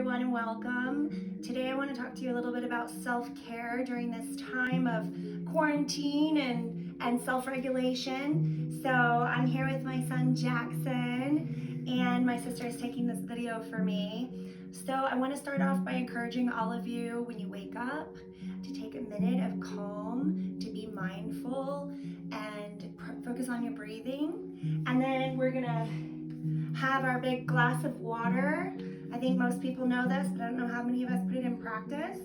everyone, and welcome. Today I want to talk to you a little bit about self-care during this time of quarantine and self-regulation. So I'm here with my son Jackson, and my sister is taking this video for me. So I want to start off by encouraging all of you, when you wake up, to take a minute of calm, to be mindful, and focus on your breathing. And then we're gonna have our big glass of water. I think most people know this, but I don't know how many of us put it in practice.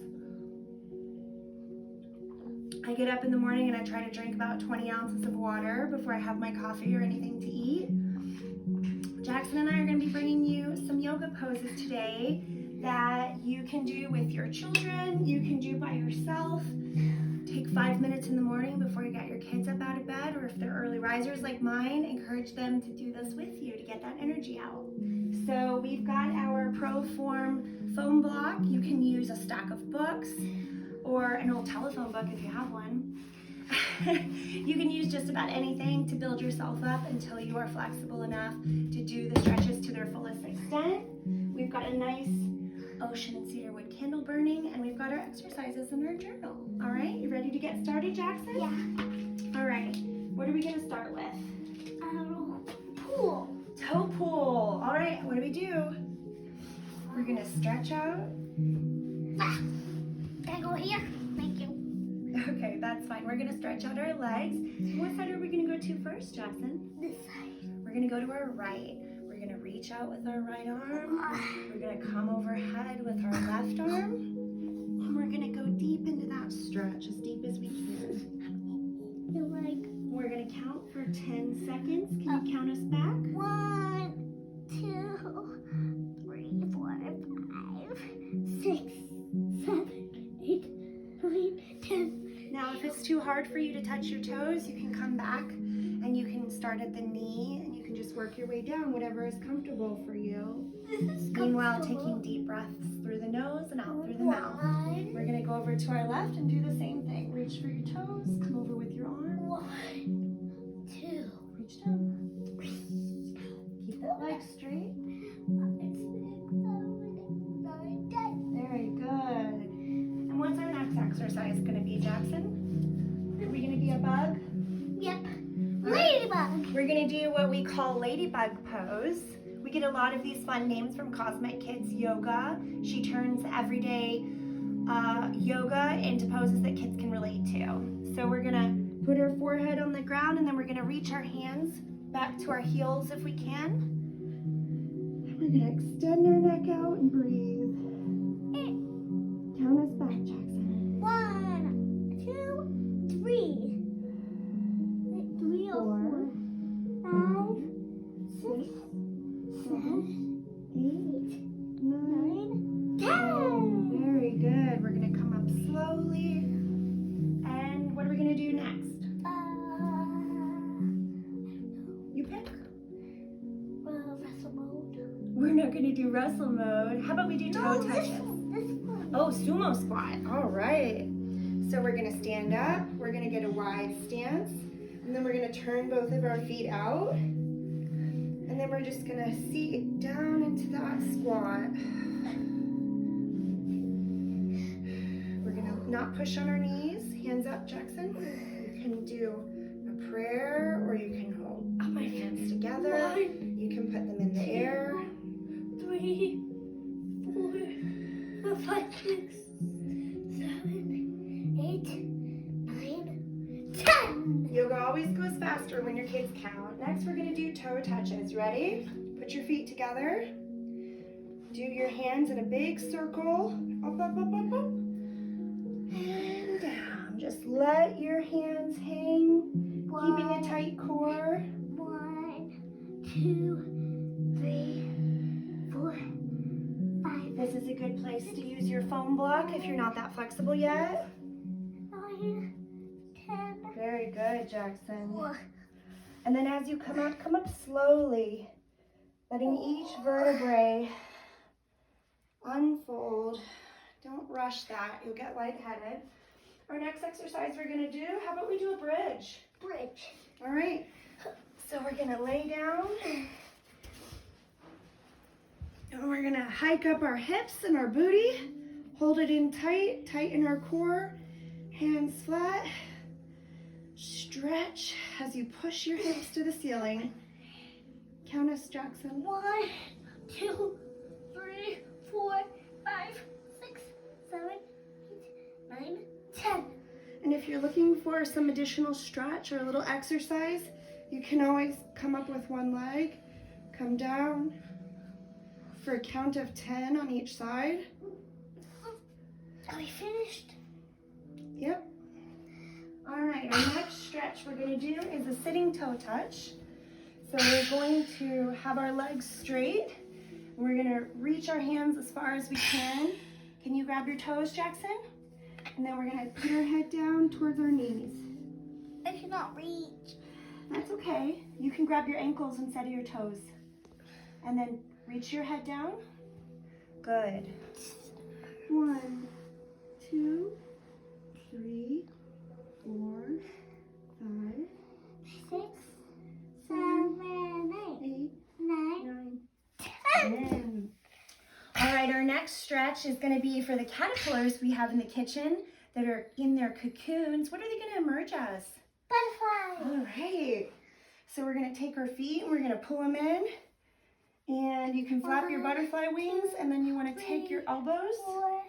I get up in the morning and I try to drink about 20 ounces of water before I have my coffee or anything to eat. Jackson and I are going to be bringing you some yoga poses today that you can do with your children, you can do by yourself. Take 5 minutes in the morning before you get your kids up out of bed, or if they're early risers like mine, encourage them to do this with you to get that energy out. So we've got our ProForm foam block. You can use a stack of books or an old telephone book if you have one. You can use just about anything to build yourself up until you are flexible enough to do the stretches to their fullest extent. We've got a nice ocean and cedar wood candle burning, and we've got our exercises in our journal. All right, you ready to get started, Jackson? Yeah. All right, what are we going to start with? Pool. Toe pull. All right, what do we do? We're going to stretch out. Can I go here? Thank you. Okay, that's fine. We're going to stretch out our legs. What side are we going to go to first, Jackson? This side. We're going to go to our right. We're going to reach out with our right arm. We're going to come overhead with our left arm. And we're going to go deep into that stretch, as deep as we can. We're going to count for 10 seconds. Can you count us back? 1, 2, 3, 4, 5, 6, 7, 8, 9, 10. Now, if it's too hard for you to touch your toes, you can come back and you can start at the knee and you can just work your way down, whatever is comfortable for you. Meanwhile, taking deep breaths through the nose and out through the mouth. We're going to go over to our left and do the same thing. Reach for your toes, come over with your arm. 1, 2. Reach down. Keep that leg straight. 5, 6, 7, 8, 9, 10. Very good. And what's our next exercise going to be, Jackson? Are we going to be a bug? Yep. Ladybug. We're going to do what we call ladybug pose. We get a lot of these fun names from Cosmic Kids Yoga. She turns everyday yoga into poses that kids can relate to. So we're going to put our forehead on the ground, and then we're going to reach our hands back to our heels if we can. And we're going to extend our neck out and breathe. Count us back, Jackson. 1, 2, 3. 3 or 4, 5, 6, 7, 8, 9, 10. Very good. We're going to come up slowly. And what are we going to do next? You pick. Wrestle mode. We're not going to do wrestle mode. How about we do toe touches? This one. Oh, sumo squat. All right. So we're going to stand up. We're going to get a wide stance. And then we're going to turn both of our feet out. And then we're just going to seat down into that squat. We're going to not push on our knees. Hands up, Jackson. You can do a prayer, or you can hold my hands together. 1, You can put them in the air. 3, 4, 5, 6, 7, 8, 9, 10. Yoga always goes faster when your kids count. Next, we're going to do toe touches. Ready? Put your feet together. Do your hands in a big circle. Up, up, up, up, up. And down. Just let your hands hang, keeping a tight core. 1, 2, 3, 4, 5, This is a good place to use your foam block if you're not that flexible yet. 9, 10. Very good, Jackson. 1. And then as you come up slowly, letting each vertebrae unfold. Don't rush that, you'll get lightheaded. Our next exercise we're gonna do, how about we do a bridge? Bridge. All right, so we're gonna lay down And we're gonna hike up our hips and our booty. Hold it in tight, tighten our core. Hands flat. Stretch as you push your hips to the ceiling. Count us, Jackson. 1, 2, 3, 4, 5, 6, 7, 8, 9, 10. And if you're looking for some additional stretch or a little exercise, you can always come up with one leg, come down for a count of 10 on each side. Are we finished? Yep. All right, our next stretch we're gonna do is a sitting toe touch. So we're going to have our legs straight. We're gonna reach our hands as far as we can. Can you grab your toes, Jackson? And then we're gonna put our head down towards our knees. I cannot reach. That's okay. You can grab your ankles instead of your toes. And then reach your head down. Good. 1, 2, 3, 4, 5, 6, 7, 8, 9, 10. All right, our next stretch is going to be for the caterpillars we have in the kitchen that are in their cocoons. What are they going to emerge as? butterfly. All right. So we're going to take our feet and we're going to pull them in. And you can flap your butterfly wings, and then you want to take your elbows, 4,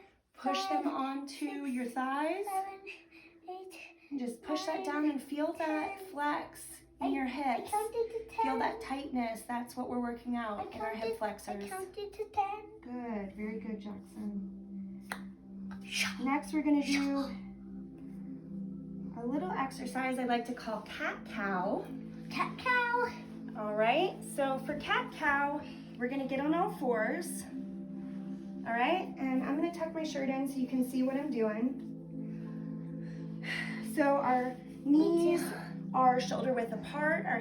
push them onto your thighs, 7, 8. and just push that down and feel that flex in your hips. I counted to 10. Feel that tightness. That's what we're working out in our hip flexors. I counted to 10. Good, very good, Jackson. Next, we're gonna do a little exercise I like to call cat-cow. Cat-cow. All right, so for cat-cow, we're gonna get on all fours. All right, and I'm gonna tuck my shirt in so you can see what I'm doing. So our knees are shoulder width apart, our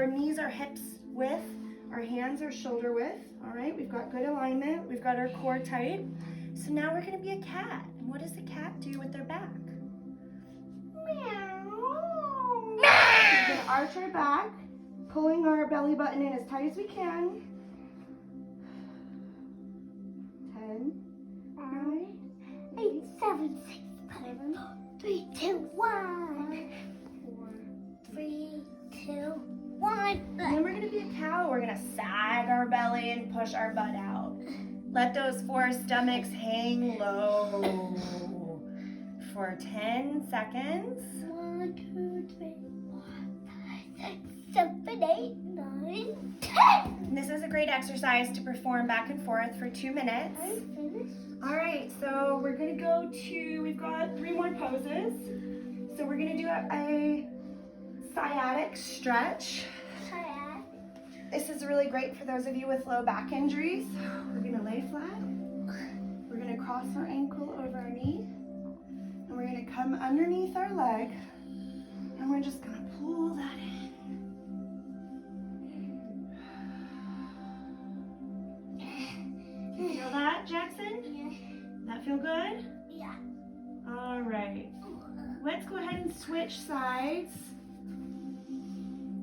knees are hips width, our hands are shoulder width. All right, we've got good alignment, we've got our core tight. So now we're gonna be a cat. And what does the cat do with their back? Meow. We're gonna arch our back, pulling our belly button in as tight as we can. 10, 9, 8, 7, 6, 7, 3, 2, 1. 4. 3, 2, 1. And then we're gonna be a cow. We're gonna sag our belly and push our butt out. Let those 4 stomachs hang low for 10 seconds. 1, 2, 3, 4, 5, 6, 7, 8, 9, 10. And this is a great exercise to perform back and forth for 2 minutes. Are you finished? All right, so we're gonna go to, we've got 3 more poses. So we're gonna do a sciatic stretch. Kayak. This is really great for those of you with low back injuries. We're gonna lay flat. We're gonna cross our ankle over our knee. And we're gonna come underneath our leg. And we're just gonna pull that in. You feel that, Jackson? Yeah. That feel good? Yeah. All right. Let's go ahead and switch sides.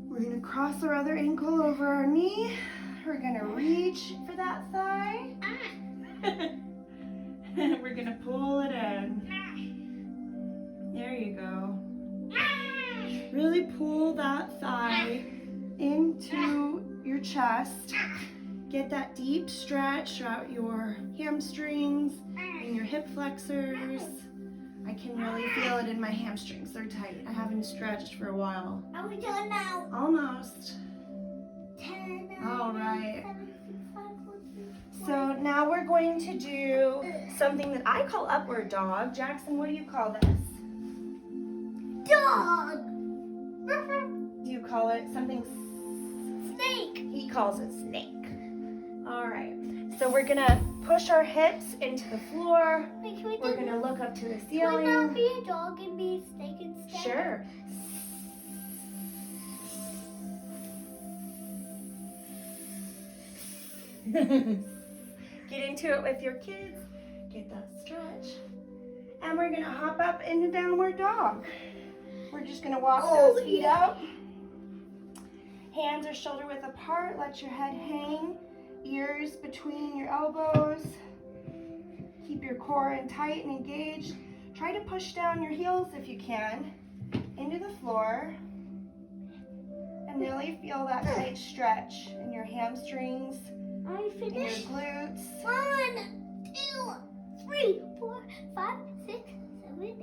We're gonna cross our other ankle over our knee. We're gonna reach for that thigh. And we're gonna pull it in. There you go. Really pull that thigh into your chest. Get that deep stretch throughout your hamstrings and your hip flexors. I can really feel it in my hamstrings. They're tight. I haven't stretched for a while. Are we done now? Almost. 10. All right. 7, 6, 5, 4, 3, 2, So now we're going to do something that I call upward dog. Jackson, what do you call this? dog. Do you call it something? Snake. He calls it snake. All right. So we're gonna push our hips into the floor. Wait, can we We're do gonna look up to the Can we not ceiling. be a dog and be a snake instead? Sure. Get into it with your kids. Get that stretch. And we're gonna hop up into downward dog. We're just gonna walk those feet out. Hands are shoulder width apart. Let your head hang. ears between your elbows. Keep your core in tight and engaged. Try to push down your heels if you can into the floor. And really feel that tight stretch in your hamstrings, I in your finished. glutes. 1, 2, 3, 4, 5, 6, 7, 8,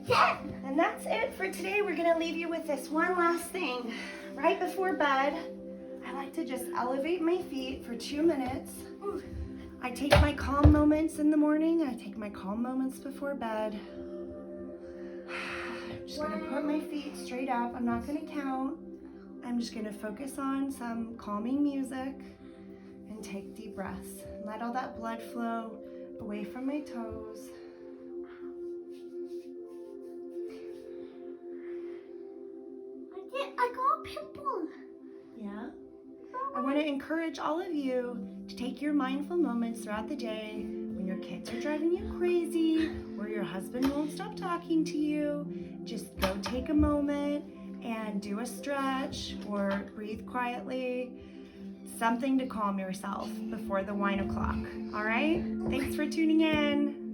9, 10. And that's it for today. We're gonna leave you with this one last thing. Right before bed, I like to just elevate my feet for 2 minutes. I take my calm moments in the morning. I take my calm moments before bed. I'm just gonna put my feet straight up. I'm not gonna count. I'm just gonna focus on some calming music and take deep breaths. Let all that blood flow away from my toes. I got a pimple. Yeah. I want to encourage all of you to take your mindful moments throughout the day when your kids are driving you crazy or your husband won't stop talking to you. Just go take a moment and do a stretch or breathe quietly. Something to calm yourself before the wine o'clock. All right? Thanks for tuning in.